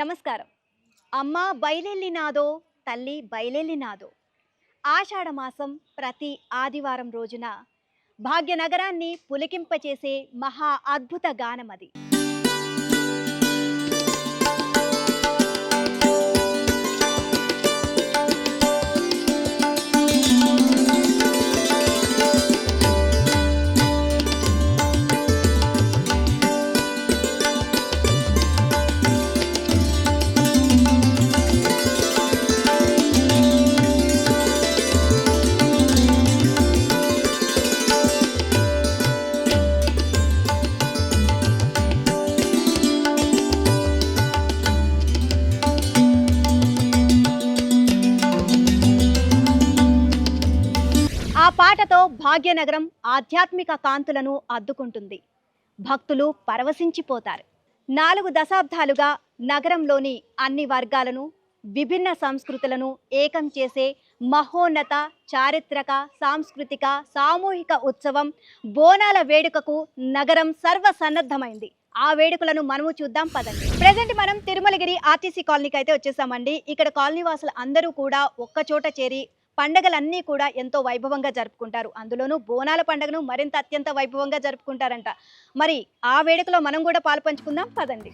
నమస్కారం. అమ్మ బయలెల్లినాదో, తల్లి బయలెల్లినాదో. ఆషాఢమాసం ప్రతి ఆదివారం రోజున భాగ్యనగరాన్ని పులకింపచేసే మహా అద్భుత గానమది. ఆ పాటతో భాగ్యనగరం ఆధ్యాత్మిక కాంతులను అద్దుకుంటుంది. భక్తులు పరవశించిపోతారు. 4 దశాబ్దాలుగా నగరంలోని అన్ని వర్గాలను, విభిన్న సంస్కృతులను ఏకం చేసే మహోన్నత చారిత్రక, సాంస్కృతిక, సామూహిక ఉత్సవం బోనాల వేడుకకు నగరం సర్వసన్నద్ధమైంది. ఆ వేడుకలను మనము చూద్దాం పదండి. ప్రెజెంట్ మనం తిరుమలగిరి ఆర్టీసీ కాలనీకి అయితే వచ్చేసామండి. ఇక్కడ కాలనీ వాసులు అందరూ కూడా ఒక్క చోట చేరి పండగలన్నీ కూడా ఎంతో వైభవంగా జరుపుకుంటారు. అందులోనూ బోనాల పండుగను మరింత అత్యంత వైభవంగా జరుపుకుంటారంట. మరి ఆ వేడుకలో మనం కూడా పాలు పంచుకుందాం పదండి.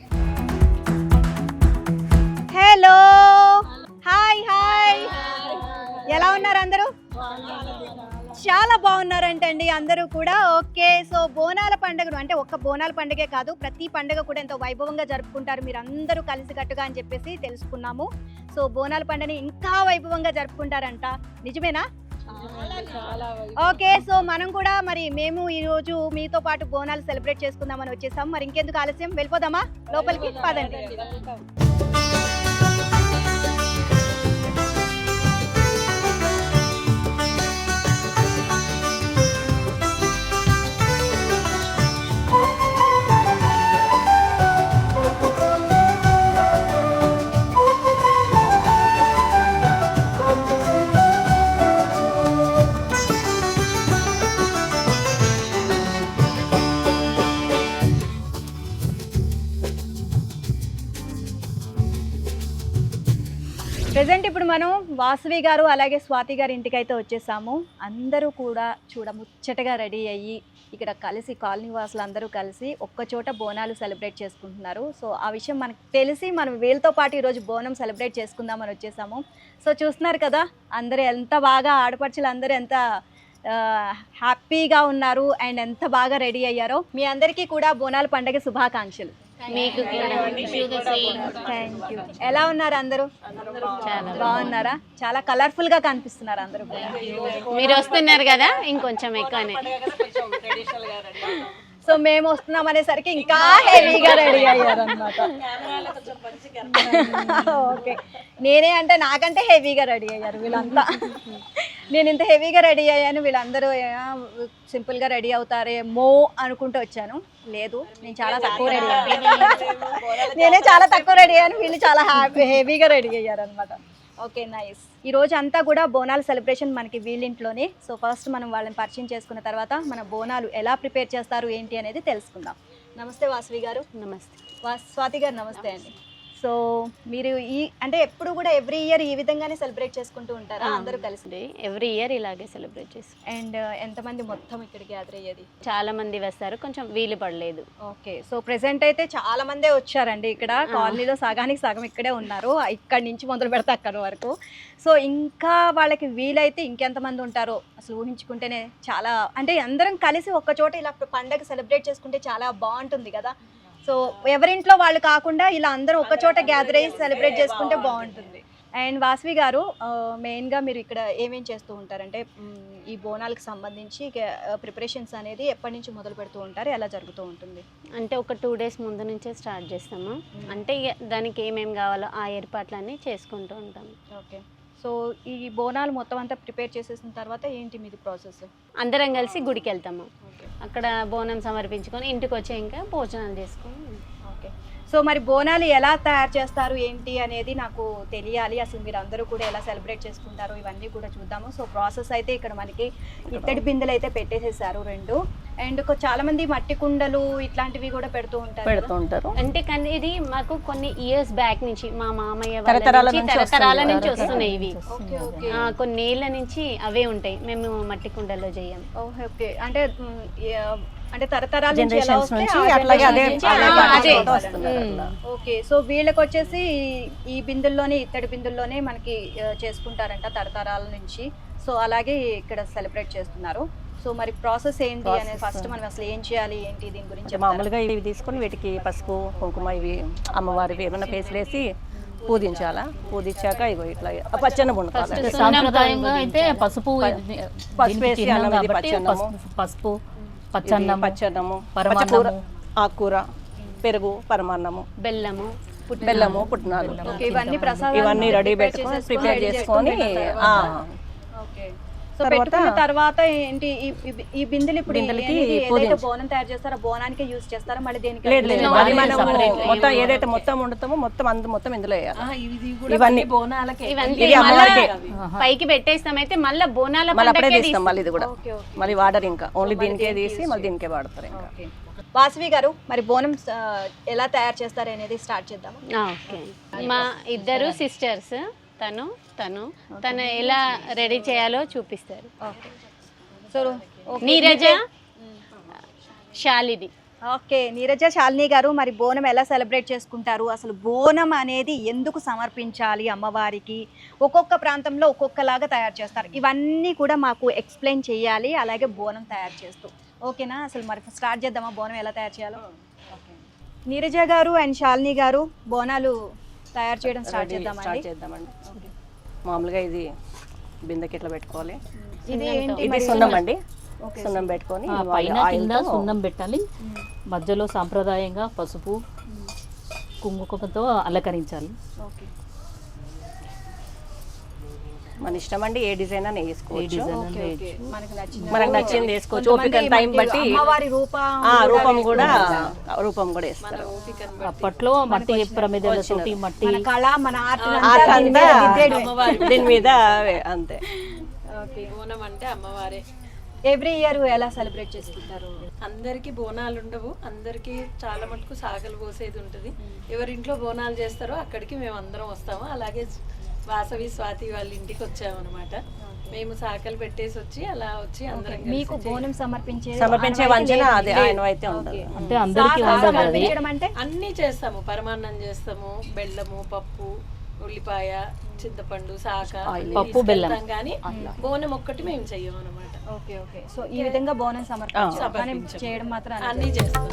హలో, హాయ్ హాయ్, ఎలా ఉన్నారు అందరూ? చాలా బాగున్నారంటండి అందరూ కూడా. ఓకే, సో బోనాల పండుగను అంటే ఒక్క బోనాల పండుగే కాదు, ప్రతి పండుగ కూడా ఎంతో వైభవంగా జరుపుకుంటారు మీరు అందరూ కలిసికట్టుగా అని చెప్పేసి తెలుసుకున్నాము. సో బోనాల పండుగని ఇంకా వైభవంగా జరుపుకుంటారంట, నిజమేనా? ఓకే, సో మనం కూడా మరి మేము ఈరోజు మీతో పాటు బోనాలు సెలబ్రేట్ చేసుకుందామని వచ్చేసాం. మరి ఇంకెందుకు ఆలస్యం, వెళ్ళిపోదామా లోపలికి? పదండి. ప్రెజెంట్ ఇప్పుడు మనం వాసవి గారు అలాగే స్వాతి గారి ఇంటికి అయితే వచ్చేసాము. అందరూ కూడా ముచ్చటగా రెడీ అయ్యి ఇక్కడ కలిసి కాలనీ వాసులు అందరూ కలిసి ఒక్కచోట బోనాలు సెలబ్రేట్ చేసుకుంటున్నారు. సో ఆ విషయం మనకు తెలిసి మనం వీళ్ళతో పాటు ఈరోజు బోనం సెలబ్రేట్ చేసుకుందామని వచ్చేసాము. సో చూస్తున్నారు కదా అందరూ ఎంత బాగా, ఆడపడుచులు అందరూ ఎంత హ్యాపీగా ఉన్నారు అండ్ ఎంత బాగా రెడీ అయ్యారో. మీ అందరికీ కూడా బోనాల పండుగ శుభాకాంక్షలు. మీకు థ్యాంక్ యూ. ఎలా ఉన్నారు అందరూ? చాలా బాగున్నారా? చాలా కలర్ఫుల్ గా కనిపిస్తున్నారు అందరూ కూడా. మీరు వస్తున్నారు కదా, ఇంకొంచెం ఎక్కువనే. సో మేము వస్తున్నాం అనేసరికి ఇంకా హెవీగా రెడీ అయ్యారు అనమాట. ఓకే, నేనే అంటే నాకంటే హెవీగా రెడీ అయ్యారు వీళ్ళంతా. నేను ఇంత హెవీగా రెడీ అయ్యాను, వీళ్ళందరూ సింపుల్గా రెడీ అవుతారేమో అనుకుంటూ వచ్చాను. లేదు, నేను చాలా తక్కువ రెడీ అయ్యాను. నేనే చాలా తక్కువ రెడీ అయ్యాను, వీళ్ళు చాలా హెవీగా రెడీ అయ్యారు అనమాట. Okay, nice. ఈ రోజు అంతా కూడా బోనాల సెలబ్రేషన్ మనకి వీళ్ళింట్లోనే. సో ఫస్ట్ మనం వాళ్ళని పరిచయం చేసుకున్న తర్వాత మన బోనాలు ఎలా ప్రిపేర్ చేస్తారు ఏంటి అనేది తెలుసుకుందాం. నమస్తే వాసవి గారు. నమస్తే. స్వాతి గారు నమస్తే అండి. సో మీరు అంటే ఎప్పుడు కూడా ఎవ్రీ ఇయర్ ఈ విధంగానే సెలబ్రేట్ చేసుకుంటూ ఉంటారా అందరూ కలిసి? ఎవ్రీ ఇయర్ ఇలాగే సెలబ్రేట్ చేస్తాం. అండ్ ఎంతమంది మొత్తం ఇక్కడికి గ్యాదర్ అయ్యేది? చాలా మంది వస్తారు, కొంచెం వీలు పడలేదు. ఓకే, సో ప్రెసెంట్ అయితే చాలా మందే వచ్చారండి. ఇక్కడ కాలనీలో సగానికి సగం ఇక్కడే ఉన్నారు, ఇక్కడి నుంచి మొదలు పెడితే అక్కడ వరకు. సో ఇంకా వాళ్ళకి వీలైతే ఇంకెంతమంది ఉంటారో అసలు ఊహించుకుంటేనే చాలా, అంటే అందరం కలిసి ఒక్క చోట ఇలా పండగ సెలబ్రేట్ చేసుకుంటే చాలా బాగుంటుంది కదా. సో ఎవరింట్లో వాళ్ళు కాకుండా ఇలా అందరూ ఒక చోట గ్యాదర్ అయ్యి సెలబ్రేట్ చేసుకుంటే బాగుంటుంది. అండ్ వాసవి గారు, మెయిన్గా మీరు ఇక్కడ ఏమేం చేస్తూ ఉంటారంటే ఈ బోనాలకు సంబంధించి ప్రిపరేషన్స్ అనేది ఎప్పటి నుంచి మొదలు పెడుతూ ఉంటారు, ఎలా జరుగుతూ ఉంటుంది? అంటే ఒక 2 days ముందు నుంచే స్టార్ట్ చేస్తాము. అంటే దానికి ఏమేమి కావాలో ఆ ఏర్పాట్లన్నీ చేసుకుంటూ ఉంటాము. ఓకే, సో ఈ బోనాలు మొత్తం అంతా ప్రిపేర్ చేసేసిన తర్వాత ఏంటి మీది ప్రాసెస్? అందరం కలిసి గుడికి వెళ్తాము. అక్కడ బోనం సమర్పించుకొని ఇంటికి వచ్చే ఇంకా భోజనాలు చేసుకొని. ఓకే, సో మరి బోనాలు ఎలా తయారు చేస్తారు ఏంటి అనేది నాకు తెలియాలి. అసలు మీరు అందరూ కూడా ఎలా సెలబ్రేట్ చేసుకుంటారు ఇవన్నీ కూడా చూద్దాము. సో ప్రాసెస్ అయితే ఇక్కడ మనకి ఇత్తడి బిందెలు అయితే పెట్టేసేసారు 2. అండ్ చాలా మంది మట్టి కుండలు ఇట్లాంటివి కూడా పెడుతూ ఉంటారు పెడుతూ ఉంటారు. అంటే కానీ ఇది మాకు కొన్ని ఇయర్స్ బ్యాక్ నుంచి మా మామయ్య తరతరాల వాళ్ళ నుంచి నుంచి తరతరాల వస్తుంది. నుంచి వస్తున్నాయి ఇవి. ఓకే ఓకే కొన్ని ఏళ్ళ నుంచి అవే ఉంటాయి, మేము మట్టి కుండల్లో చెయ్యం. ఓకే ఓకే అంటే అంటే తరతరాల నుంచి ఎలా జనరేషన్స్ వస్తే నుంచి ఆ అట్లాగే అదే generation నుంచి అదే అలా పాటించుకుంటూ అదే. వస్తున్నారు అట్లా. ఓకే సో వీళ్ళకి వచ్చేసి ఈ బిందుల్లోనే ఇత్తడి బిందుల్లోనే మనకి చేసుకుంటారంట తరతరాల నుంచి. సో అలాగే ఇక్కడ సెలబ్రేట్ చేస్తున్నారు. సో మరి ప్రాసెస్ ఏంటి అనేది ఫస్ట్ మనం అసలు ఏం చేయాలి ఏంటి దీని గురించి అంటే మామూలుగా ఇవి తీసుకొని వీటికి పసుపు కుంకుమ ఇవి అమ్మవారివి ఏమైనా పేస్ట్ వేసి పూజించాలా. పూజించాక ఇగో ఇట్లా పచ్చన్న పుణుకాలి. అంటే సాంప్రదాయంగా అయితే పసుపు పసుపు వేసి చిహ్నం అన్నం ఇది కాబట్టి పచ్చన్నము. పసుపు పచ్చన్నం పచ్చన్నము, పరమాన్నము. పచ్చకూర, ఆకుకూర, పెరుగు, పరమాన్నము, బెల్లము, బెల్లము, పుట్నాలు ఓకే ఇవన్నీ ప్రసాదాలు ఇవన్నీ రెడీ పెట్టుకొని ప్రిపేర్ చేసుకొని ఓకే సో పెట్టుకున్న తర్వాత ఏంటి ఈ బిందెలు ఇప్పుడు బిందెలకి ఏదైతే బోనం తయారు చేస్తారో బోనానికి యూస్ చేస్తారా మళ్ళీ దేనికి? లేదు లేదు లేదు, అది అది మనము separate. మొత్తం ఏదైతే మొత్తం వండుతామో మొత్తం ఇందులో వేయాలి. ఇవన్నీ ఇవన్నీ ఇది మళ్ళా అమ్మవారికే. పైకి పెట్టేస్తాం. అయితే మళ్ళీ బోనాల మళ్ళీ అప్పుడే పండగకే తీస్తాం మళ్ళీ ఇది కూడా. ఓకే ఓకే మళ్ళీ వాడరు ఇంకా ఓన్లీ దీనికే తీసి మళ్ళీ దీనికే వాడతారు ఇంకా. ఓకే వాసవి గారు మరి బోనం ఎలా తయారు చేస్తారు అనేది స్టార్ట్ చేద్దాం. ఓకే. మా ఇద్దరు సిస్టర్స్, తను ఎలా రెడీ చేయాలో చూపిస్తారు. Okay so Neeraja, Shalini. Okay Neeraja, Shalini గారు మరి బోనం ఎలా సెలబ్రేట్ చేసుకుంటారు, అసలు బోనం అనేది ఎందుకు సమర్పించాలి అమ్మవారికి, ఒక్కొక్క ప్రాంతంలో ఒక్కొక్కలాగా తయారు చేస్తారు, ఇవన్నీ కూడా మాకు ఎక్స్ప్లెయిన్ చేయాలి అలాగే బోనం తయారు చేస్తూ. ఓకేనా అసలు మరి స్టార్ట్ చేద్దామా బోనం ఎలా తయారు చేయాలో? నీరజ గారు అండ్ శాలిని గారు బోనాలు తయారు చేయడం స్టార్ట్ స్టార్ట్ చేద్దామండి. మామూలుగా ఇది బిందెకి ఇట్లా పెట్టుకోవాలి. ఇది ఏంటి ఇది సున్నం అండి. సున్నం పెట్టుకొని పైన కింద సున్నం పెట్టాలి. మధ్యలో సాంప్రదాయంగా పసుపు కుంకుమతో అలంకరించాలి. ఓకే మన ఇష్టం అండి, ఏ డిజైన్ అయినా వేసుకోవచ్చు. ఓకే ఓకే మనకు నచ్చింది మనకు నచ్చింది వేసుకోవచ్చు. ఓపిక టైం బట్టి అమ్మవారి రూపం కూడా వేస్తారు. అప్పట్లో మట్టి ప్రమిదలతోటి మట్టి మన కళ మన ఆర్ట్ ఆర్ట్ అంతా దీని మీద అంతే. ఓకే బోనం అంటే అమ్మవారే. ఎవ్రీ ఇయర్ ఎలా సెలబ్రేట్ చేసుకుంటారు? అందరికీ బోనాలు ఉండవు, అందరికీ చాలా మటుకు సాగలు పోసేది ఉంటుంది. ఎవరింట్లో బోనాలు చేస్తారో అక్కడికి మేము అందరం వస్తాము. అలాగే వాసవి స్వాతి వాళ్ళ ఇంటికి వచ్చామన్నమాట. మేము సాకలు పెట్టేసి వచ్చి అలా వచ్చి అందరం కలిసి మీకు బోనం సమర్పించే వంచన అదే ఆయన అయితే ఉండదు. అంటే అందరికీ ఉండదు అది. సమర్పించడం అంటే అన్నీ చేస్తాము. పరమాన్నం చేస్తాము, బెల్లము, పప్పు, ఉల్లిపాయ, చింతపండు, సాక పప్పు, బెల్లం. కానీ బోనం ఒక్కటి మేము చెయ్యము అనమాట. ఓకే ఓకే సో ఈ విధంగా బోనం సమర్పించాలి కానీ చేయడం మాత్రం అన్ని అన్నీ చేస్తాము.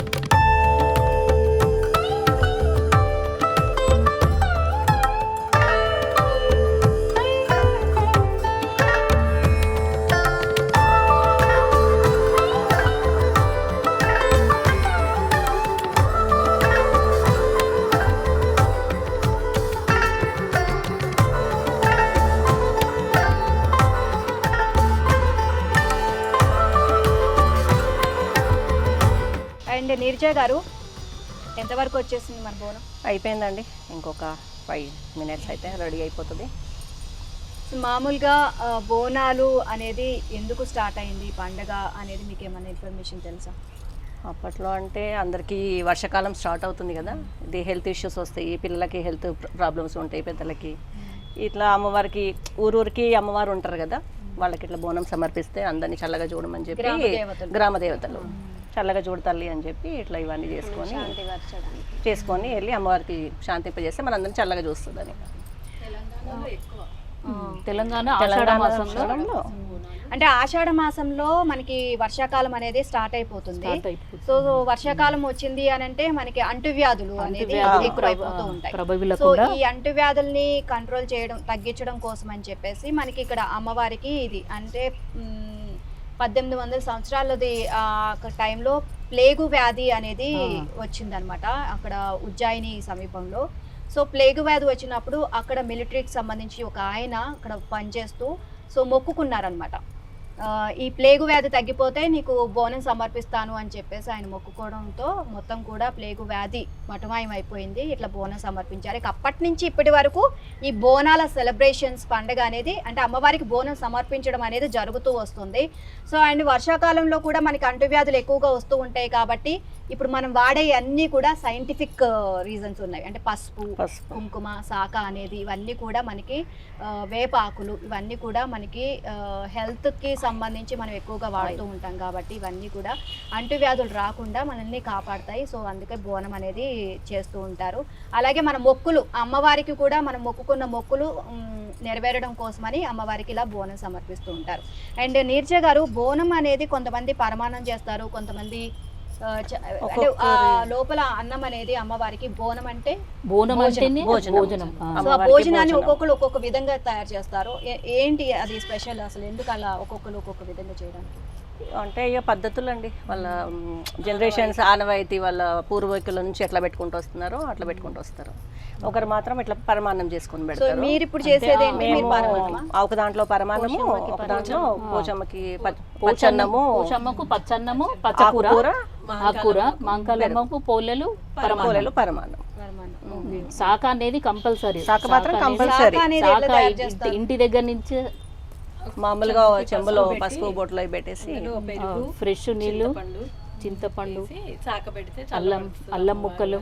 అండ్ నీరజ గారు ఎంతవరకు వచ్చేసింది మన బోనం? అయిపోయిందండి, ఇంకొక 5 minutes అయితే రెడీ అయిపోతుంది. మామూలుగా బోనాలు అనేది ఎందుకు స్టార్ట్ అయింది పండగ అనేది మీకు ఏమైనా ఇన్ఫర్మేషన్ తెలుసా? అప్పట్లో అంటే అందరికీ వర్షాకాలం స్టార్ట్ అవుతుంది కదా, ఇది హెల్త్ ఇష్యూస్ వస్తాయి, పిల్లలకి హెల్త్ ప్రాబ్లమ్స్ ఉంటాయి, పెద్దలకి ఇట్లా అమ్మవారికి ఊరూరికి అమ్మవారు ఉంటారు కదా, వాళ్ళకి ఇట్లా బోనం సమర్పిస్తే అందరినీ చల్లగా చూడమని చెప్పి గ్రామ దేవతలు చల్లగా చూడతల్లి అని చెప్పి ఇట్లా ఇవన్నీ చేసుకొని వెళ్ళి అమ్మవారికి శాంతింపజేస్తే మనందరినీ చల్లగా చూస్తుందని. తెలంగాణ ఆషాఢ మాసంలో అంటే ఆషాఢ మాసంలో మనకి వర్షాకాలం అనేది స్టార్ట్ అయిపోతుంది. సో వర్షాకాలం వచ్చింది అని అంటే మనకి అంటువ్యాధులు అనేది ఎక్కువైపోతూ ఉంటాయి. సో ఈ అంటువ్యాధుల్ని కంట్రోల్ చేయడం తగ్గించడం కోసం అని చెప్పేసి మనకి ఇక్కడ అమ్మవారికి ఇది అంటే 1800 సంవత్సరాలది టైంలో ప్లేగు వ్యాధి అనేది వచ్చిందనమాట అక్కడ ఉజ్జాయిని సమీపంలో. సో ప్లేగు వ్యాధి వచ్చినప్పుడు అక్కడ మిలిటరీకి సంబంధించి ఒక ఆయన అక్కడ పనిచేస్తూ సో మొక్కుకున్నారనమాట. ఈ ప్లేగు వ్యాధి తగ్గిపోతే నీకు బోనం సమర్పిస్తాను అని చెప్పేసి ఆయన మొక్కుకోవడంతో మొత్తం కూడా ప్లేగు వ్యాధి మటుమాయం అయిపోయింది. ఇట్లా బోనం సమర్పించారు. ఇక అప్పటి నుంచి ఇప్పటి వరకు ఈ బోనాల సెలబ్రేషన్స్ పండుగ అనేది అంటే అమ్మవారికి బోనం సమర్పించడం అనేది జరుగుతూ వస్తుంది. సో అండ్ వర్షాకాలంలో కూడా మనకి అంటువ్యాధులు ఎక్కువగా వస్తూ ఉంటాయి కాబట్టి ఇప్పుడు మనం వాడే అన్నీ కూడా సైంటిఫిక్ రీజన్స్ ఉన్నాయి. అంటే పసుపు, కుంకుమ, శాఖ అనేది ఇవన్నీ కూడా మనకి వేపాకులు ఇవన్నీ కూడా మనకి హెల్త్కి సంబంధించి మనం ఎక్కువగా వాడుతూ ఉంటాం కాబట్టి ఇవన్నీ కూడా అంటువ్యాధులు రాకుండా మనల్ని కాపాడతాయి. సో అందుకే బోనం అనేది చేస్తూ ఉంటారు. అలాగే మన మొక్కులు అమ్మవారికి కూడా మనం మొక్కుకున్న మొక్కులు నెరవేరడం కోసమని అమ్మవారికి ఇలా బోనం సమర్పిస్తూ ఉంటారు. అండ్ నీర్జ గారు, బోనం అనేది కొంతమంది పరమాన్నం చేస్తారు, కొంతమంది అంటే లోపల అన్నం అనేది అమ్మవారికి బోనం అంటే బోనం అంటేనే భోజనం. సో ఆ భోజనాన్ని ఒక్కొక్కరు ఒక్కొక్క విధంగా తయారు చేస్తారు. ఏంటి అది స్పెషల్ అసలు? ఎందుకు అలా ఒక్కొక్కరు ఒక్కొక్క విధంగా చేయడానికి? అంటే ఇక పద్ధతులు అండి, వాళ్ళ జనరేషన్స్ ఆనవాయితీ వాళ్ళ పూర్వీకుల నుంచి ఎట్లా పెట్టుకుంటూ వస్తున్నారో అట్లా పెట్టుకుంటూ వస్తారు. ఒకరు మాత్రం ఇట్లా పరమాన్నం చేసుకొని సో పెడతారు. మీరు ఇప్పుడు చేసేది ఏంటి? మేము ఒక దాంట్లో పరమాన్నము, ఒక దాంట్లో పోచమ్మకి పచ్చన్నము, పోచమ్మకు పచ్చన్నము, పచ్చకూర, ఆకుకూర, మాంకాలమ్మకు పోలేలు, పరమాన్నం. శాఖ అనేది కంపల్సరీ. శాఖ మాత్రం కంపల్సరీ. ఇంటి దగ్గర నుంచి మామూలుగా చెంబులో పసుపు బొట్లో పెట్టేసి ఫ్రెష్ నీళ్ళు, చింతపండు, అల్లం ముక్కలు.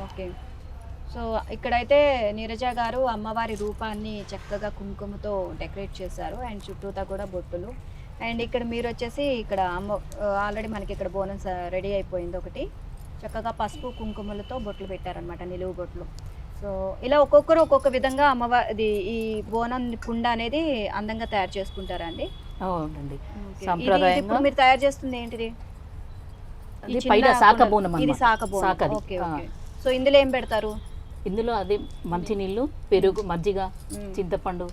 ఓకే. సో ఇక్కడైతే నీరజ గారు అమ్మవారి రూపాన్ని చక్కగా కుంకుమతో డెకరేట్ చేశారు అండ్ చుట్టూతా కూడా బొట్టులు. అండ్ ఇక్కడ మీరు వచ్చేసి ఇక్కడ ఆల్రెడీ మనకి ఇక్కడ బోనం రెడీ అయిపోయింది. ఒకటి చక్కగా పసుపు కుంకుమలతో బొట్లు పెట్టారనమాట, నిలువు బొట్లు. సో ఇలా ఒక్కొక్కరు ఒక్కొక్క విధంగా అమ్మవారి ఈ బోనం కుండ అనేది అందంగా తయారు చేసుకుంటారా అండి? అవునండి. ఇప్పుడు మీరు తయారు చేస్తుంది ఏంటిది? శాఖ బోనం. ఇది శాఖ బోనం. Okay okay. సో ఇందులో ఏం పెడతారు? ఇందులో అది మంచినీళ్ళు, పెరుగు, మజ్జిగ, చింతపండు,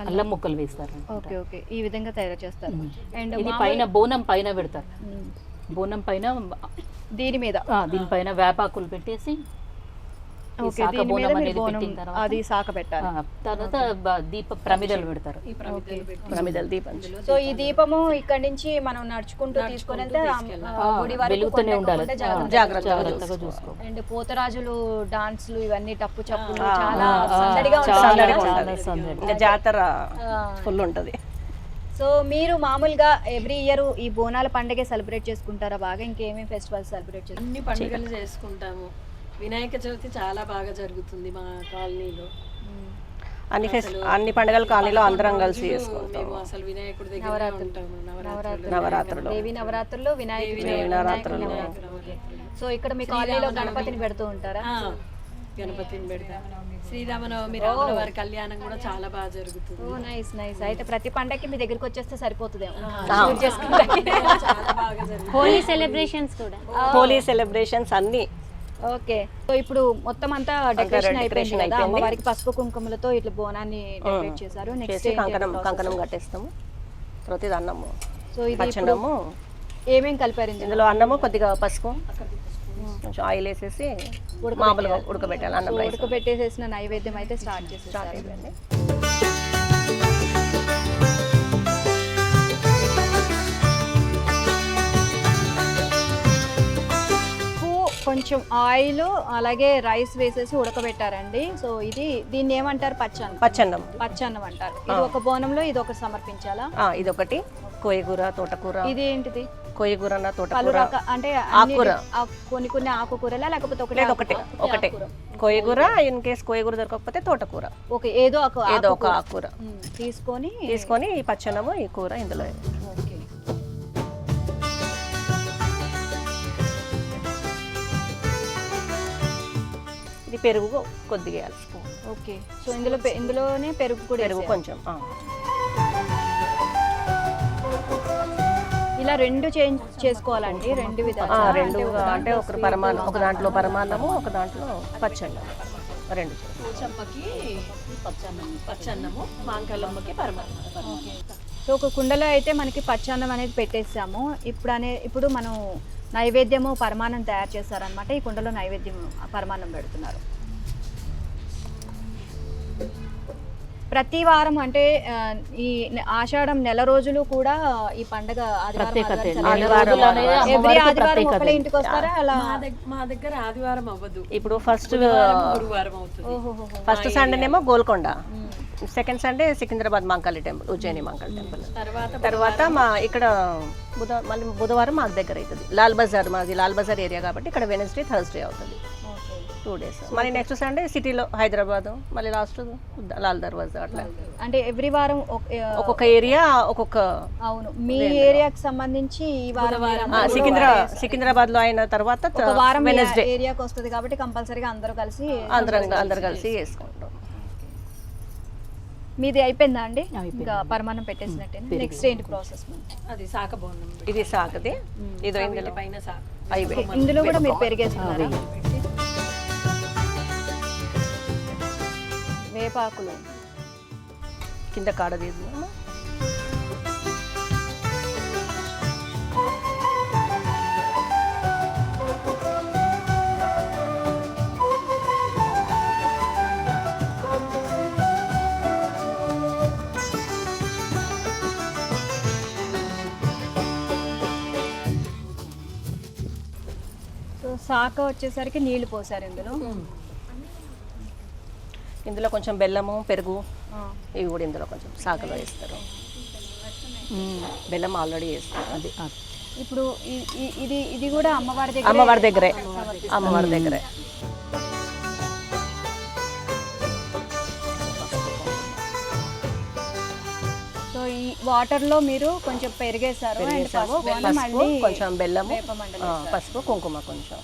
అల్లం ముక్కలు వేస్తారు. Okay okay. ఈ విధంగా తయారు చేస్తారు. అండ్ ఇది పైన బోనం పైన పెడతారు. బోనం పైన దీనిపైన వేపాకులు పెట్టేసి అది శాఖ పెట్టాలి. తర్వాత దీప ప్రమిదలు పెడతారు. ప్రమిదలు దీపం. సో ఈ దీపము ఇక్కడ నుంచి మనం నడుచుకుంటూ తీసుకొని వెళ్తే వెలుగుతూనే ఉండాలి, జాగ్రత్తగా చూసుకో. అండ్ పోతరాజులు డాన్స్లు ఇవన్నీ టప్పు చప్పులు చాలా సందడిగా ఉంటుంది. జాతర ఫుల్ ఉంటది. సో మీరు మామూలుగా ఎవ్రీ ఇయర్ ఈ బోనాల పండుగ సెలబ్రేట్ చేసుకుంటారా బాగా? ఇంకేమేమి ఫెస్టివల్స్ సెలబ్రేట్ చేసుకుంటారు? అన్ని పండుగలు చేసుకుంటాము. వినాయక చవితి చాలా బాగా జరుగుతుంది మా కాలనీలో. అన్ని పండుగల కాలనీలో అందరం కలిసి చేసుకుంటాం. మేము అసలు వినాయకుడి దగ్గర ఉంటాము. నవరాత్రులు, దేవి నవరాత్రుల్లో, వినాయకుడి నవరాత్రులు. సో ఇక్కడ మీ కాలనీలో గణపతిని పెడుతూ ఉంటారా? గణపతిని పెడతాం. శ్రీరామనవమి, రాముల వారి కళ్యాణం కూడా చాలా బాగా జరుగుతుంది. ఓ నైస్ నైస్. అయితే ప్రతి పండగకి మీ దగ్గరికి వచ్చేస్తే సరిపోతుందేమో. చాలా బాగా జరుగుతుంది. హోలీ సెలబ్రేషన్స్ కూడా, హోలీ సెలబ్రేషన్స్ అన్ని. ఓకే. సో ఇప్పుడు మొత్తం అంతా డెకరేషన్ అయిపోయింది కదా, అమ్మవారికి పసుపు కుంకుమలతో ఇట్లా బోనాన్ని డెకరేట్ చేశారు. నెక్స్ట్ కంకణం కట్టేస్తాము. తర్వాత ఇది అన్నము. సో ఇది పచ్చనము ఏమేం కలిపారు ఇందులో? అన్నము, కొద్దిగా పసుపు, కొంచెం ఆయిల్ వేసేసి మామూలుగా ఉడకబెట్టాలి. అన్నం ఉడకబెట్టేసేసిన నైవేద్యం అయితే స్టార్ట్ చేసేసారు. కొంచెం ఆయిల్ అలాగే రైస్ వేసేసి ఉడకబెట్టారండి. సో దీన్ని ఏమంటారు? పచ్చన్నం అంటారు. ఇది ఒక బోనంలో ఇది ఒకటి సమర్పించాలా? ఇది ఒకటి కోయగూర, తోటకూర. ఇది ఏంటిది? కోయగూర, తోటకూర అంటే ఆకుకూర. కొన్ని ఆకుకూరలా లేకపోతే ఒకటే కోయగూర. ఇన్ కేస్ కోయగూర దొరకకపోతే తోటకూర. ఓకే. ఏదో ఒక ఆకుకూర తీసుకొని ఈ పచ్చనము, ఈ కూర ఇందులో. ఇది పెరుగు కొద్దిగా వేయాలి. ఓకే. సో ఇందులోనే పెరుగు కూడా, పెరుగు కొంచెం. ఇలా రెండు చేంజ్ చేసుకోవాలండి, రెండు విధాలు. అంటే ఒక దాంట్లో పరమాన్నము, ఒక దాంట్లో పచ్చన్నం, రెండు. పోచమ్మకి పచ్చన్నము, మాంకాలమ్మకి పరమాన్నం. సో ఒక కుండలో అయితే మనకి పచ్చన్నం అనేది పెట్టేసాము. ఇప్పుడు మనం నైవేద్యము పరమాన్నం తయారు చేస్తారనమాట. ఈ కుండలో నైవేద్యం పరమాన్నం పెడుతున్నారు. ప్రతి వారం అంటే ఈ ఆషాఢం నెల రోజులు కూడా ఈ పండగ ప్రత్యేకత ఆదివారం ఎవ్రీ ఆదివారం ఒకళ్ళ ఇంటికి వస్తారా అలా? మా దగ్గర ఆదివారం అవ్వదు, ఇప్పుడు ఫస్ట్ గురువారం అవుతుంది. ఫస్ట్ సండేనేమో Golconda, second Sunday Secunderabad Mankali temple, Ujjaini Mankali temple. తర్వాత మా ఇక్కడ మళ్ళీ బుధవారం మాకు దగ్గర అవుతుంది లాల్ బజార్, మాది లాల్ బజార్ ఏరియా కాబట్టి ఇక్కడ వెనస్డే థర్స్డే అవుతుంది 2 days. మళ్ళీ నెక్స్ట్ సండే సిటీలో హైదరాబాద్, మళ్ళీ లాస్ట్ లాల్ దర్వాజా. అట్లా అంటే ఎవ్రీ వారం ఒక్కొక్క ఏరియా ఒక్కొక్క. అవును, మీ ఏరియాకి సంబంధించి ఈ వారం సికింద్రాబాద్ లో అయిన తర్వాత ఒక వారం వెనస్డే ఏరియాకి వస్తుంది కాబట్టి కంపల్సరీగా అందరూ కలిసి అందరు కలిసి చేసుకుంటాం. మీది అయిపోయిందా అండి? ఇంకా పరమాన్నం పెట్టేసినట్టే. నెక్స్ట్ ఏంటి ప్రాసెస్? అది శాఖ బోనం, ఇది సాకది, ఇది ఇందులో పైన శాఖ అయిపోయి ఇందులో కూడా మీరు పెరిగేస్తున్నారా? వేపాకులు కింద కాడ తీసుకున్నాము. సో శాఖ వచ్చేసరికి నీళ్లు పోసారు ఇందులో. ఇందులో కొంచెం బెల్లము, పెరుగు ఇవి కూడా ఇందులో కొంచెం శాఖలో వేస్తారు. బెల్లం ఆల్రెడీ వేస్తారు. అది ఇప్పుడు ఇది కూడా అమ్మవారి దగ్గర అమ్మవారి దగ్గరే. సో ఈ వాటర్ లో మీరు కొంచెం పెరిగేశారు, పసుపు, కొంచెం బెల్లము, పసుపు, కుంకుమ కొంచెం.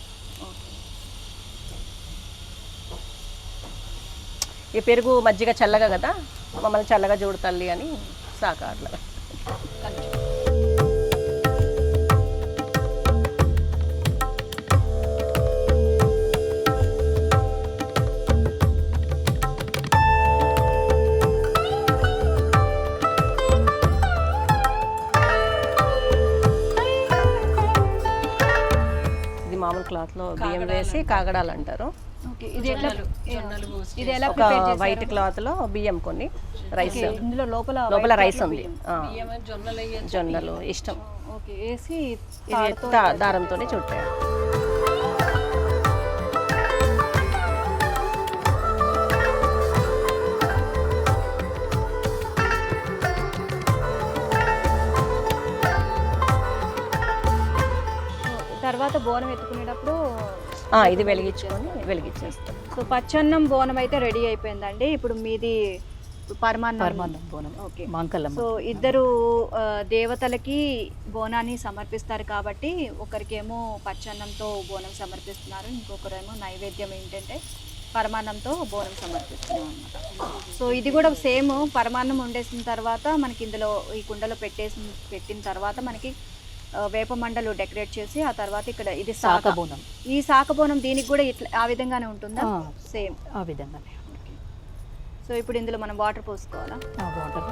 ఈ పెరుగు మజ్జిగ చల్లగా కదా, మమ్మల్ని చల్లగా చూడు తల్లి అని శాఖ అట్లా. ఇది మామూలు క్లాత్లో బియ్యం వేసి కాగడాలు అంటారు. ఇది ఎట్లా ఇది ఎలా ఒక వైట్ క్లాత్ లో బియ్యం కొన్ని, రైస్ ఇందులో లోపల రైస్ ఉంది, జొన్నలు ఇష్టం. ఓకే, వేసి ఇది దారంతోనే చుట్టారు. తర్వాత బోనం ఎత్తుకునేటప్పుడు ఇది వెలిగించేస్తాం. సో పచ్చన్నం బోనం అయితే రెడీ అయిపోయిందండి. ఇప్పుడు మీది పరమాన్నం బోనం. ఓకే, మంకలమ్మ. సో ఇద్దరు దేవతలకి బోనాన్ని సమర్పిస్తారు కాబట్టి ఒకరికేమో పచ్చన్నంతో బోనం సమర్పిస్తున్నారు, ఇంకొకరేమో నైవేద్యం ఏంటంటే పరమాన్నంతో బోనం సమర్పిస్తున్నాం అన్నమాట. సో ఇది కూడా సేమ్, పరమాన్నం వండేసిన తర్వాత మనకి ఇందులో ఈ కుండలో పెట్టిన తర్వాత మనకి వేప మండలు డెకరేట్ చేసి ఆ తర్వాత ఇక్కడ ఇది శాఖ బోనం. ఈ శాఖ బోనం దీనికి కూడా ఇట్లా ఆ విధంగానే ఉంటుందా? సేమ్ ఆ విధంగానే. సో ఇప్పుడు ఇందులో మనం వాటర్ పోసుకోవాలా? వాటర్.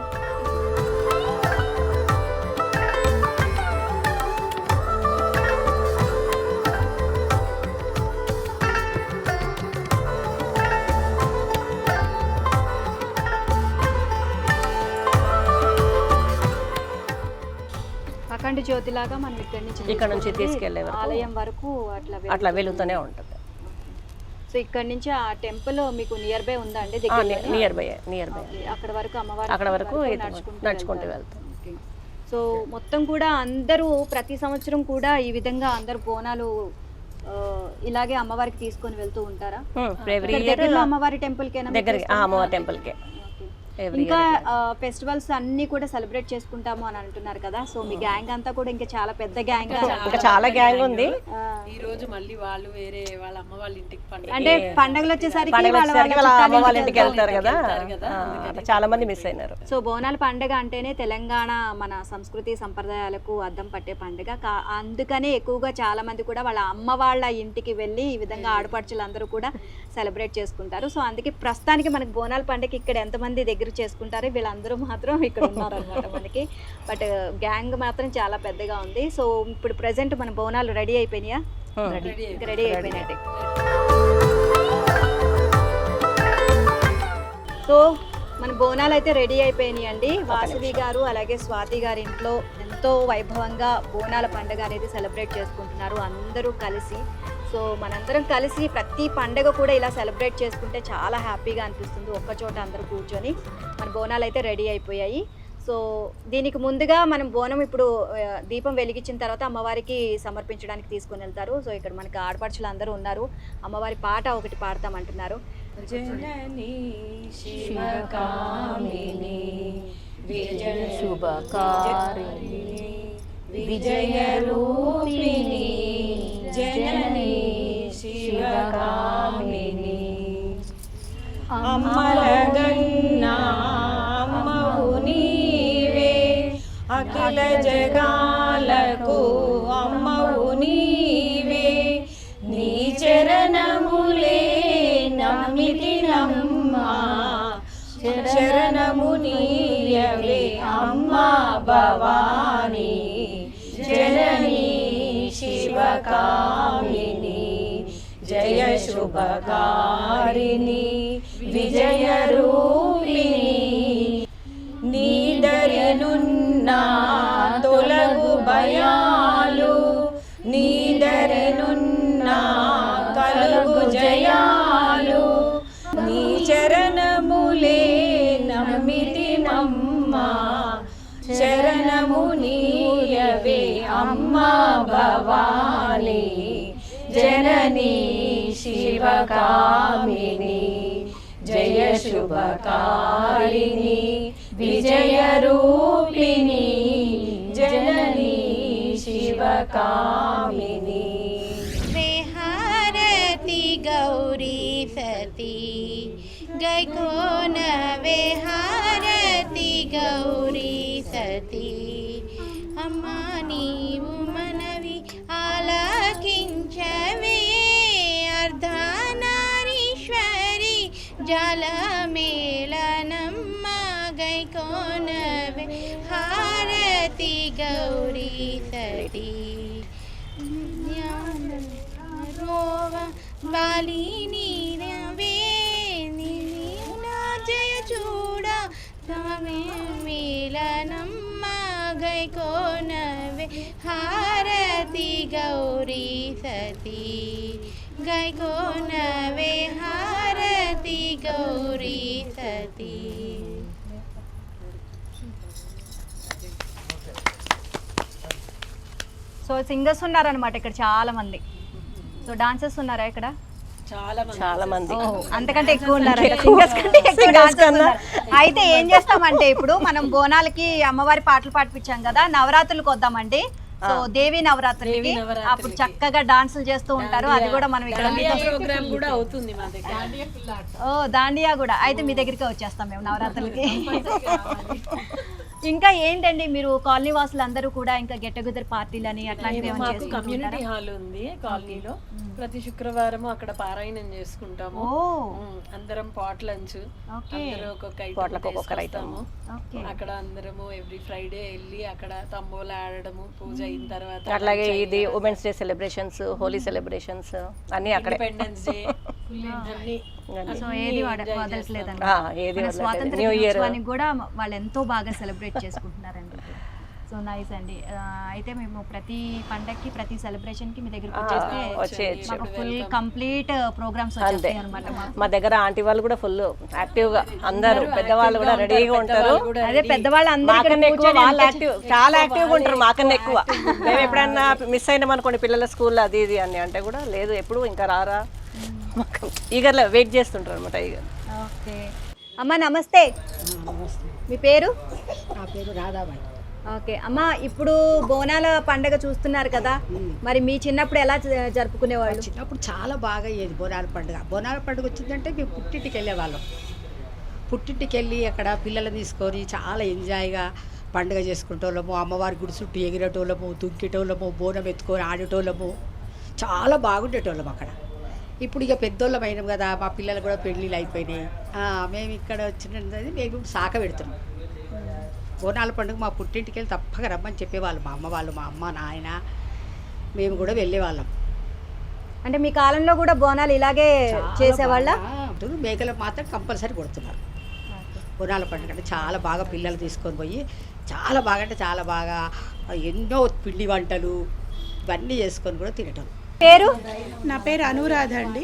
అఖండ జ్యోతిలాగా మనం ఇక్కడ నుంచి తీసుకెళ్లే ఆలయం వరకు అట్లా వెలుగుతూనే ఉంటుంది. సో ఇక్కడ నుంచి ఆ టెంపుల్ మీకు నియర్ బై ఉందా అండి? నియర్ బై అక్కడ వరకు అక్కడ వరకు నడుచుకుంటూ వెళ్తాం. సో మొత్తం కూడా అందరూ ప్రతి సంవత్సరం కూడా ఈ విధంగా అందరూ బోనాలు ఇలాగే అమ్మవారికి తీసుకొని వెళ్తూ ఉంటారా? దగ్గరలో అమ్మవారి టెంపుల్ కేనా? దగ్గరికి అమ్మవారి టెంపుల్కే. ఇంకా ఫెస్టివల్స్ అన్ని కూడా సెలబ్రేట్ చేసుకుంటాము అని అంటున్నారు కదా, సో మీ గ్యాంగ్ అంతా కూడా ఇంకా చాలా పెద్ద గ్యాంగ్, ఇంకా చాలా గ్యాంగ్ ఉంది. ఈ రోజు మళ్ళీ వాళ్ళు వేరే వాళ్ళ అమ్మ వాళ్ళ ఇంటికి అంటే పండగలు వచ్చేసరికి వాళ్ళ అమ్మ వాళ్ళ ఇంటికి వెళ్తారు కదా, చాలా మంది మిస్ అయినారు. సో బోనాల పండుగ అంటేనే తెలంగాణ మన సంస్కృతి సంప్రదాయాలకు అద్దం పట్టే పండుగ, అందుకనే ఎక్కువగా చాలా మంది కూడా వాళ్ళ అమ్మ వాళ్ళ ఇంటికి వెళ్ళి ఈ విధంగా ఆడపడుచులు అందరూ కూడా సెలబ్రేట్ చేసుకుంటారు. సో అందుకే ప్రస్తుతానికి మనకి బోనాల పండుగ ఇక్కడ ఎంతమంది దగ్గర చేసుకుంటారు, వీళ్ళందరూ మాత్రం ఇక్కడ ఉన్నారు అనమాట మనకి. బట్ గ్యాంగ్ మాత్రం చాలా పెద్దగా ఉంది. సో ఇప్పుడు ప్రెసెంట్ మన బోనాలు రెడీ అయిపోయినాయా? రెడీ అయిపోయినట్టే. సో మన బోనాలు అయితే రెడీ అయిపోయినాయి అండి. వాసవి గారు అలాగే స్వాతి గారి ఇంట్లో ఎంతో వైభవంగా బోనాల పండుగ అనేది సెలబ్రేట్ చేసుకుంటున్నారు అందరూ కలిసి. సో మనందరం కలిసి ప్రతి పండుగ కూడా ఇలా సెలబ్రేట్ చేసుకుంటే చాలా హ్యాపీగా అనిపిస్తుంది. ఒక్కచోట అందరూ కూర్చొని మన బోనాలు అయితే రెడీ అయిపోయాయి. సో దీనికి ముందుగా మనం బోనం ఇప్పుడు దీపం వెలిగించిన తర్వాత అమ్మవారికి సమర్పించడానికి తీసుకొని వెళ్తారు. సో ఇక్కడ మనకి ఆడపడుచులు అందరూ ఉన్నారు. అమ్మవారి పాట ఒకటి పాడతామంటున్నారు. జననీ శివకామిని శుభకారిణి విజయరూపిణి జననీ శివకామిని అమ్మలగన్నా అమ్మవు నీవే అఖిల జగాలకు అమ్మవు నీవే నీ చరణములే నమ్మితి నమ్మా శరణము నీయవే అమ్మా భవాని జననీ శివకామిని జయ శుభకారిణి విజయరూపిణి నీదరెనున్నా తొలగు భయాలు నీదరెనున్నా కలుగు జయాలు నీ చరణములే నమ్మితి నమ్మా శరణము నీయవే అమ్మా భవాని జననీ శివకామిని జయ శుభకారిణి విజయరూపిణి జననీ శివకామిని విహారతి గౌరీ సతీ గైకోన విహారతి గౌరీ సతీ అమ్మా నీవు మనవి ఆలకించవే అర్ధనారీశ్వరి జలమేళనమ్మ గైకోనవే హారతి గౌరీ సతీ బాలిని జయ చూడ మేళనమ్మ గైకోనవే హారతి గౌరీ సతీ గైకోనవే హారతి గౌరీ సతీ. సో సింగర్స్ ఉన్నారనమాట ఇక్కడ చాలా మంది. సో డాన్సర్స్ ఉన్నారా ఇక్కడ? చాలా మంది అంతకంటే ఎక్కువ ఉన్నారు. సింగర్స్ కంటే ఎక్కువ dancers ఉన్నారు. అయితే ఏం చేస్తామంటే ఇప్పుడు మనం బోనాలకి అమ్మవారి పాటలు పాడిపించాం కదా, నవరాత్రులకు వద్దామండి. సో దేవి నవరాత్రులకి అప్పుడు చక్కగా డాన్సులు చేస్తూ ఉంటారు. అది కూడా మనం ఇక్కడ ప్రోగ్రామ్ కూడా అవుతుంది మా దగ్గర. ఓ దాండియా కూడా. అయితే మీ దగ్గరికి వచ్చేస్తాం మేము నవరాత్రులకి. ఇంకా ఏంటండి మీరు కాలనీ వాసులు అందరూ కూడా ఇంకా గెట్ టుగెదర్ పార్టీలు అని అట్లాంటివి ఏమైనా మాకు చేసుకుంటారా? కమ్యూనిటీ హాల్ ఉంది కాలనీలో. ప్రతి శుక్రవారం అక్కడ పారాయణం చేసుకుంటాము. అందరం పాట్ లంచ్, అందరూ ఒక్కొక్క ఐటమ్. అక్కడ అందరము ఎవ్రీ ఫ్రైడే వెళ్ళి అక్కడ తంబోలా ఆడడము, పూజ అయిన తర్వాత అట్లాగే ఇది women's day celebrations, Holi celebrations అన్ని అక్కడ, ఇండిపెండెన్స్ డే అన్ని. సో ఏది వదలట్లేదండి. ఏది మన స్వాతంత్ర దినోత్సవానికి కూడా వాళ్ళు ఎంతో బాగా సెలబ్రేట్ చేసుకుంటున్నారండి. సో నైస్ అండి. అయితే మేము ప్రతి పండగకి ప్రతి సెలబ్రేషన్ కి మీ దగ్గరికి వచ్చేస్తే మాకు ఫుల్ కంప్లీట్ ప్రోగ్రామ్స్ వచ్చేస్తాయి అన్నమాట. మా దగ్గర ఆంటీ వాళ్ళు కూడా ఫుల్ యాక్టివ్ గా, అందరూ పెద్దవాళ్ళు కూడా రెడీగా ఉంటారు. అదే పెద్దవాళ్ళు మాకన్నా ఎక్కువ వాళ్ళు యాక్టివ్, చాలా యాక్టివ్ గా ఉంటారు మాకన్నా ఎక్కువ. మేము ఎప్పుడన్నా మిస్ అయినాం అనుకోండి పిల్లల స్కూల్లో అది ఇది అని అంటే కూడా లేదు, ఎప్పుడు ఇంకా రారా ఈగర్లో వెయిట్ చేస్తుంటారు అనమాట. ఈగర్. ఓకే అమ్మ నమస్తే. మీ పేరు? నా పేరు రాధాబాయి. ఓకే అమ్మ, ఇప్పుడు బోనాల పండగ చూస్తున్నారు కదా, మరి మీ చిన్నప్పుడు ఎలా జరుపుకునేవాళ్ళు? చిన్నప్పుడు చాలా బాగా అయ్యేది బోనాల పండుగ. బోనాల పండుగ వచ్చిందంటే మేము పుట్టింటికి వెళ్ళేవాళ్ళం. పుట్టింటికి వెళ్ళి అక్కడ పిల్లలు తీసుకొని చాలా ఎంజాయ్గా పండుగ చేసుకుంటోళ్ళము. అమ్మవారి గుడి చుట్టూ ఎగిరేటోళ్ళము, దుంకేటోళ్ళము, బోనం ఎత్తుకొని ఆడేటోళ్ళము. చాలా బాగుండేటోళ్ళము అక్కడ. ఇప్పుడు ఇక పెద్దోళ్ళం అయినాం కదా, మా పిల్లలు కూడా పెళ్ళిళ్ళు అయిపోయినాయి. మేము ఇక్కడ వచ్చినది మేము శాఖ పెడుతున్నాం. బోనాల పండుగ మా పుట్టింటికి వెళ్ళి తప్పక రమ్మని చెప్పేవాళ్ళు మా అమ్మ వాళ్ళు, మా అమ్మ నాయన, మేము కూడా వెళ్ళేవాళ్ళం. అంటే మీ కాలంలో కూడా బోనాలు ఇలాగే చేసేవాళ్ళ? మేకలు మాత్రం కంపల్సరీ కొడుతున్నారు. బోనాల పండుగ అంటే చాలా బాగా పిల్లలు తీసుకొని పోయి చాలా బాగా అంటే చాలా బాగా ఎన్నో పిండి వంటలు ఇవన్నీ చేసుకొని కూడా తినటం. పేరు? నా పేరు అనురాధ అండి.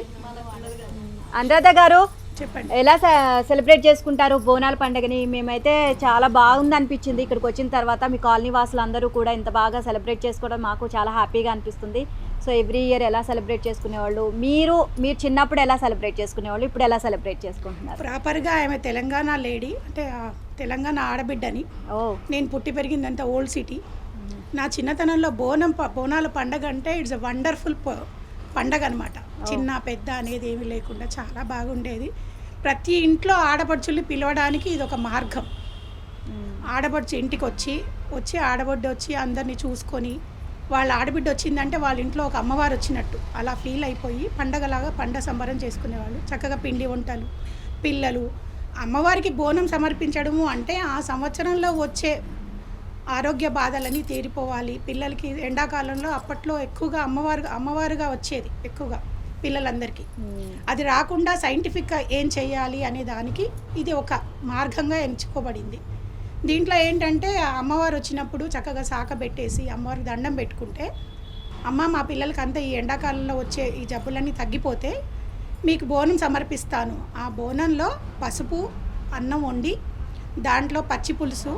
అనురాధ గారు, చెప్పండి. ఎలా సెలబ్రేట్ చేసుకుంటారు బోనాల పండుగని? మేమైతే చాలా బాగుంది అనిపించింది ఇక్కడికి వచ్చిన తర్వాత. మీ కాలనీ వాసులు అందరూ కూడా ఇంత బాగా సెలబ్రేట్ చేసుకోవడం మాకు చాలా హ్యాపీగా అనిపిస్తుంది. సో ఎవ్రీ ఇయర్ ఎలా సెలబ్రేట్ చేసుకునేవాళ్ళు? మీరు చిన్నప్పుడు ఎలా సెలబ్రేట్ చేసుకునేవాళ్ళు, ఇప్పుడు ఎలా సెలబ్రేట్ చేసుకుంటున్నారు? ప్రాపర్గా ఆమె తెలంగాణ లేడీ, అంటే తెలంగాణ ఆడబిడ్డని. ఓ, నేను పుట్టి పెరిగిందంతా ఓల్డ్ సిటీ. నా చిన్నతనంలో బోనాల పండగ అంటే ఇట్స్ అ వండర్ఫుల్ పండగ అనమాట. చిన్న పెద్ద అనేది ఏమీ లేకుండా చాలా బాగుండేది. ప్రతి ఇంట్లో ఆడపడుచుల్ని పిలవడానికి ఇది ఒక మార్గం. ఆడపడుచు ఇంటికి వచ్చి ఆడబిడ్డ వచ్చి అందరినీ చూసుకొని, వాళ్ళ ఆడబిడ్డ వచ్చిందంటే వాళ్ళ ఇంట్లో ఒక అమ్మవారు వచ్చినట్టు అలా ఫీల్ అయిపోయి పండగలాగా పండగ సంబరం చేసుకునేవాళ్ళు. చక్కగా పిండి వంటలు, పిల్లలు. అమ్మవారికి బోనం సమర్పించడము అంటే ఆ సంవత్సరంలో వచ్చే ఆరోగ్య బాధలని తీరిపోవాలి. పిల్లలకి ఎండాకాలంలో అప్పట్లో ఎక్కువగా అమ్మవారుగా వచ్చేది ఎక్కువగా పిల్లలందరికీ. అది రాకుండా సైంటిఫిక్గా ఏం చేయాలి అనే దానికి ఇది ఒక మార్గంగా ఎంచుకోబడింది. దీంట్లో ఏంటంటే అమ్మవారు వచ్చినప్పుడు చక్కగా సాకబెట్టేసి అమ్మవారికి దండం పెట్టుకుంటే, అమ్మ మా పిల్లలకి అంతా ఈ ఎండాకాలంలో వచ్చే ఈ జబ్బులన్నీ తగ్గిపోతే మీకు బోనం సమర్పిస్తాను. ఆ బోనంలో పసుపు అన్నం వండి దాంట్లో పచ్చి పులుసు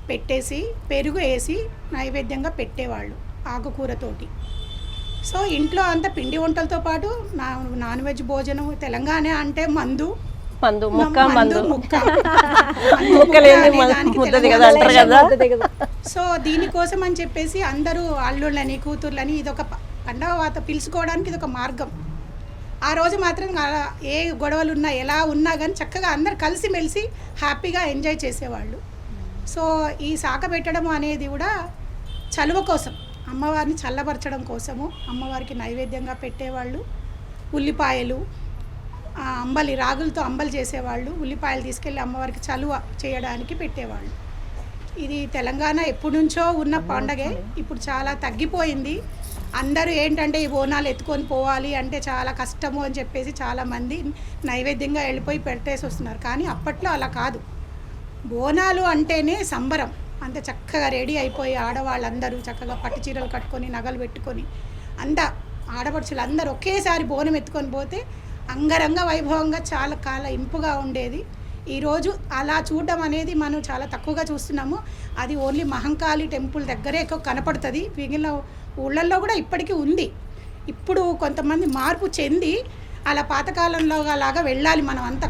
పెట్టేసి పెరుగు వేసి నైవేద్యంగా పెట్టేవాళ్ళు ఆకుకూరతోటి. సో ఇంట్లో అంతా పిండి వంటలతో పాటు నాన్ వెజ్ భోజనం. తెలంగాణ అంటే మందు సో దీనికోసం అని చెప్పేసి అందరూ అల్లుళ్ళని కూతుర్లని ఇదొక పండగ పిలుచుకోవడానికి ఇదొక మార్గం. ఆ రోజు మాత్రం ఏ గొడవలు ఉన్నా ఎలా ఉన్నా కానీ చక్కగా అందరు కలిసిమెలిసి హ్యాపీగా ఎంజాయ్ చేసేవాళ్ళు. సో ఈ సాక పెట్టడం అనేది కూడా చలువ కోసం, అమ్మవారిని చల్లబరచడం కోసము అమ్మవారికి నైవేద్యంగా పెట్టేవాళ్ళు. ఉల్లిపాయలు, అంబలి, రాగులతో అంబలి చేసేవాళ్ళు. ఉల్లిపాయలు తీసుకెళ్ళి అమ్మవారికి చలువ చేయడానికి పెట్టేవాళ్ళు. ఇది తెలంగాణ ఎప్పటి నుంచో ఉన్న పండగే. ఇప్పుడు చాలా తగ్గిపోయింది. అందరూ ఏంటంటే ఈ బోనాలు ఎత్తుకొని పోవాలి అంటే చాలా కష్టము అని చెప్పేసి చాలామంది నైవేద్యంగా వెళ్ళిపోయి పెట్టేసి వస్తున్నారు. కానీ అప్పట్లో అలా కాదు. బోనాలు అంటేనే సంబరం. అంత చక్కగా రెడీ అయిపోయి ఆడవాళ్ళందరూ చక్కగా పట్టు చీరలు కట్టుకొని నగలు పెట్టుకొని ఆడపడుచులు అందరూ ఒకేసారి బోనం ఎత్తుకొని పోతే అంగరంగ వైభవంగా చాలా ఇంపుగా ఉండేది. ఈరోజు అలా చూడడం అనేది మనం చాలా తక్కువగా చూస్తున్నాము. అది ఓన్లీ మహంకాళి టెంపుల్ దగ్గరే ఎక్కువ కనపడుతుంది. మిగిలిన ఊళ్ళల్లో కూడా ఇప్పటికీ ఉంది. ఇప్పుడు కొంతమంది మార్పు చెంది అలా పాతకాలంలో లాగా వెళ్ళాలి. మనం అంతా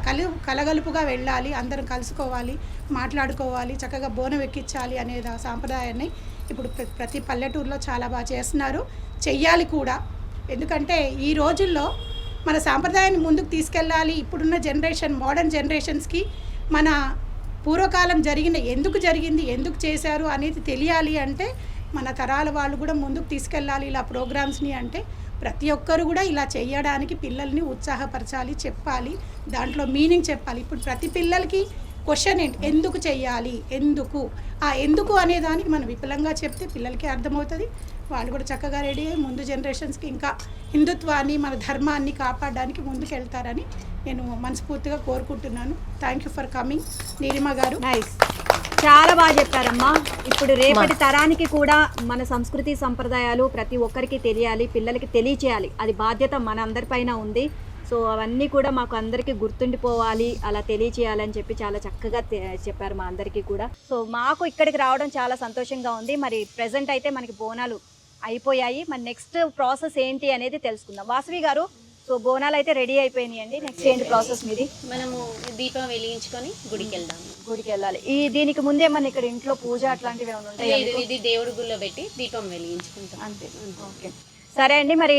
కలగలుపుగా వెళ్ళాలి, అందరం కలుసుకోవాలి, మాట్లాడుకోవాలి, చక్కగా బోనం ఎక్కించాలి అనేది ఆ సాంప్రదాయాన్ని ఇప్పుడు ప్రతి పల్లెటూరులో చాలా బాగా చేస్తున్నారు. చెయ్యాలి కూడా. ఎందుకంటే ఈ రోజుల్లో మన సాంప్రదాయాన్ని ముందుకు తీసుకెళ్ళాలి. ఇప్పుడున్న జనరేషన్, మోడర్న్ జనరేషన్స్కి మన పూర్వకాలం ఎందుకు జరిగింది, ఎందుకు చేశారు అనేది తెలియాలి. అంటే మన తరాల వాళ్ళు కూడా ముందుకు తీసుకెళ్ళాలి ఇలా ప్రోగ్రామ్స్ని. అంటే ప్రతి ఒక్కరు కూడా ఇలా చేయడానికి పిల్లల్ని ఉత్సాహపరచాలి, చెప్పాలి, దాంట్లో మీనింగ్ చెప్పాలి. ఇప్పుడు ప్రతి పిల్లలకి క్వశ్చన్ ఏంటి, ఎందుకు చెయ్యాలి, ఎందుకు అనే దానికి మనం విపులంగా చెప్తే పిల్లలకి అర్థమవుతుంది. వాళ్ళు కూడా చక్కగా రెడీ అయ్యి ముందు జనరేషన్స్కి ఇంకా హిందుత్వాన్ని, మన ధర్మాన్ని కాపాడడానికి ముందుకు వెళ్తారని నేను మనస్ఫూర్తిగా కోరుకుంటున్నాను. Thank you for coming Neelima గారు. నైస్, చాలా బాగా చెప్పారమ్మా. ఇప్పుడు రేపటి తరానికి కూడా మన సంస్కృతి సంప్రదాయాలు ప్రతి ఒక్కరికి తెలియాలి, పిల్లలకి తెలియచేయాలి. అది బాధ్యత మన అందరిపైన ఉంది. సో అవన్నీ కూడా మాకు అందరికీ గుర్తుండిపోవాలి, అలా తెలియచేయాలని చెప్పి చాలా చక్కగా చెప్పారు మా అందరికీ కూడా. సో మాకు ఇక్కడికి రావడం చాలా సంతోషంగా ఉంది. మరి ప్రెజెంట్ అయితే మనకి బోనాలు అయిపోయాయి. మరి నెక్స్ట్ ప్రాసెస్ ఏంటి అనేది తెలుసుకుందాం. వాసవి గారు, సో బోనాలు అయితే రెడీ అయిపోయినాయండి. నెక్స్ట్ ఏంటి ప్రాసెస్ మీది? మనము దీపం వెలిగించుకొని గుడికి వెళ్దాము. గుడికి వెళ్ళాలి. దీనికి ముందే మన ఇక్కడ ఇంట్లో పూజ అట్లాంటివి ఏమైనా ఉంటాయి? ఇది దేవుడి గుళ్ళో పెట్టి దీపం వెలిగించుకుంటాం అంతే. ఓకే, సరే అండి. మరి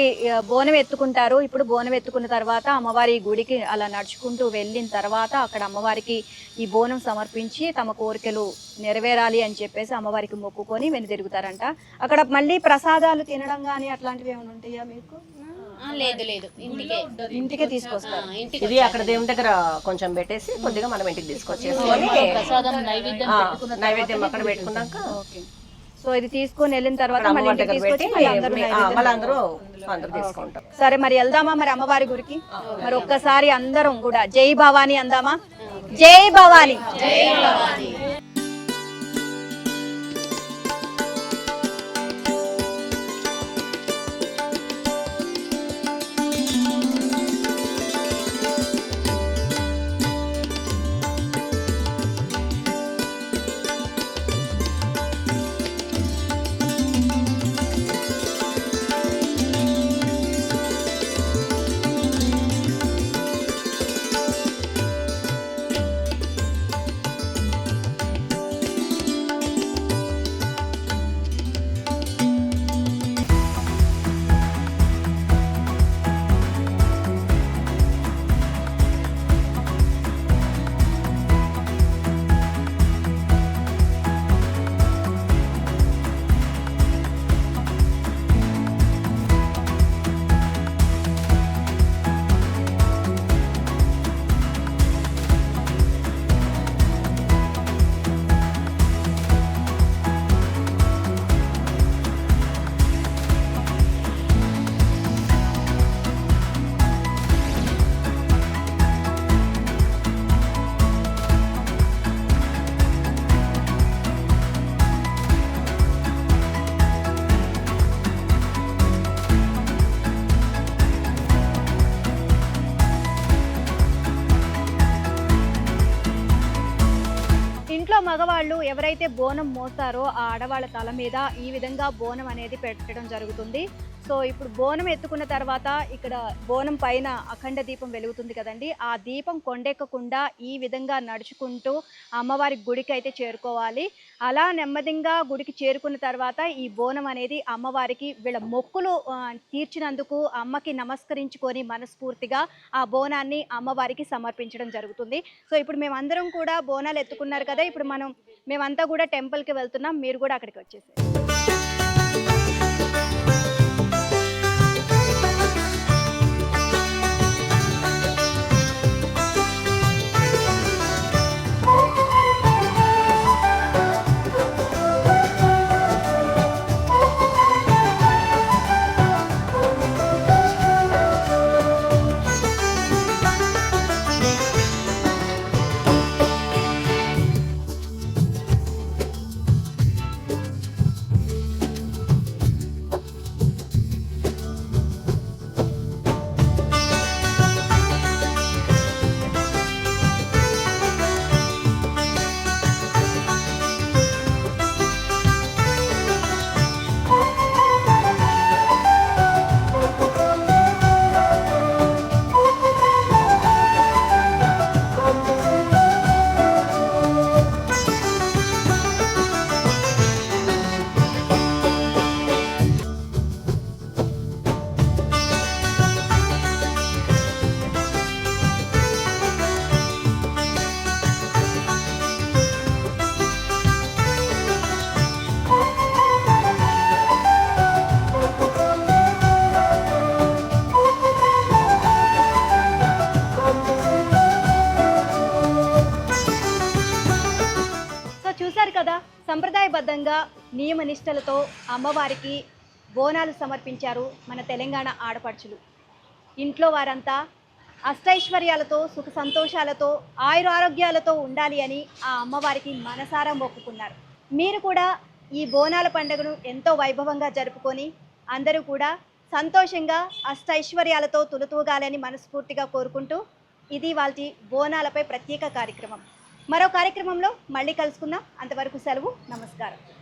బోనం ఎత్తుకుంటారు. ఇప్పుడు బోనం ఎత్తుకున్న తర్వాత అమ్మవారి గుడికి అలా నడుచుకుంటూ వెళ్ళిన తర్వాత అక్కడ అమ్మవారికి ఈ బోనం సమర్పించి తమ కోరికలు నెరవేరాలి అని చెప్పేసి అమ్మవారికి మొక్కుకొని వెనుదిరుగుతారంట. అక్కడ మళ్ళీ ప్రసాదాలు తినడం కానీ అట్లాంటివి ఏమైనా ఉంటాయా మీకు? లేదు, ఇంటికే తీసుకొస్తారు. ఇది అక్కడ దేవుని దగ్గర కొంచెం పెట్టేసి కొద్దిగా మనం ఇంటికి తీసుకొచ్చేసుకొని నైవేద్యం అక్కడ పెట్టుకున్నాక ఓకే. సో ఇది తీసుకొని వెళ్ళిన తర్వాత మళ్ళీ ఇంటికి తీసుకొచ్చి అందరూ తీసుకుంటాం. సరే, మరి వెళ్దామా మరి అమ్మవారి గురికి? మరి ఒక్కసారి అందరం కూడా జై భవాని అందామా? జై భవానీ. ఇంట్లో మగవాళ్ళు ఎవరైతే బోనం మోస్తారో ఆ ఆడవాళ్ళ తల మీద ఈ విధంగా బోనం అనేది పెట్టడం జరుగుతుంది. సో ఇప్పుడు బోనం ఎత్తుకున్న తర్వాత ఇక్కడ బోనం పైన అఖండ దీపం వెలుగుతుంది కదండి. ఆ దీపం కొండెక్కకుండా ఈ విధంగా నడుచుకుంటూ అమ్మవారి గుడికి అయితే చేరుకోవాలి. అలా నెమ్మదిగా గుడికి చేరుకున్న తర్వాత ఈ బోనం అనేది అమ్మవారికి వీళ్ళ మొక్కులు తీర్చినందుకు అమ్మకి నమస్కరించుకొని మనస్ఫూర్తిగా ఆ బోనాన్ని అమ్మవారికి సమర్పించడం జరుగుతుంది. సో ఇప్పుడు మేమందరం కూడా బోనాలు ఎత్తుకున్నారు కదా, ఇప్పుడు మేమంతా కూడా టెంపుల్కి వెళ్తున్నాం. మీరు కూడా అక్కడికి వచ్చేసారు. కదా, సంప్రదాయబద్ధంగా నియమ నిష్టలతో అమ్మవారికి బోనాలు సమర్పించారు మన తెలంగాణ ఆడపడుచులు. ఇంట్లో వారంతా అష్టైశ్వర్యాలతో సుఖ సంతోషాలతో ఆయురారోగ్యాలతో ఉండాలి అని ఆ అమ్మవారికి మనసారా మొక్కుకున్నారు. మీరు కూడా ఈ బోనాల పండుగను ఎంతో వైభవంగా జరుపుకొని అందరూ కూడా సంతోషంగా అష్టైశ్వర్యాలతో తులతూగాలని మనస్ఫూర్తిగా కోరుకుంటూ ఇది వాళ్ళ బోనాలపై ప్రత్యేక కార్యక్రమం. మరో కార్యక్రమంలో మళ్ళీ కలుసుకుందాం. అంతవరకు సెలవు. నమస్కారం.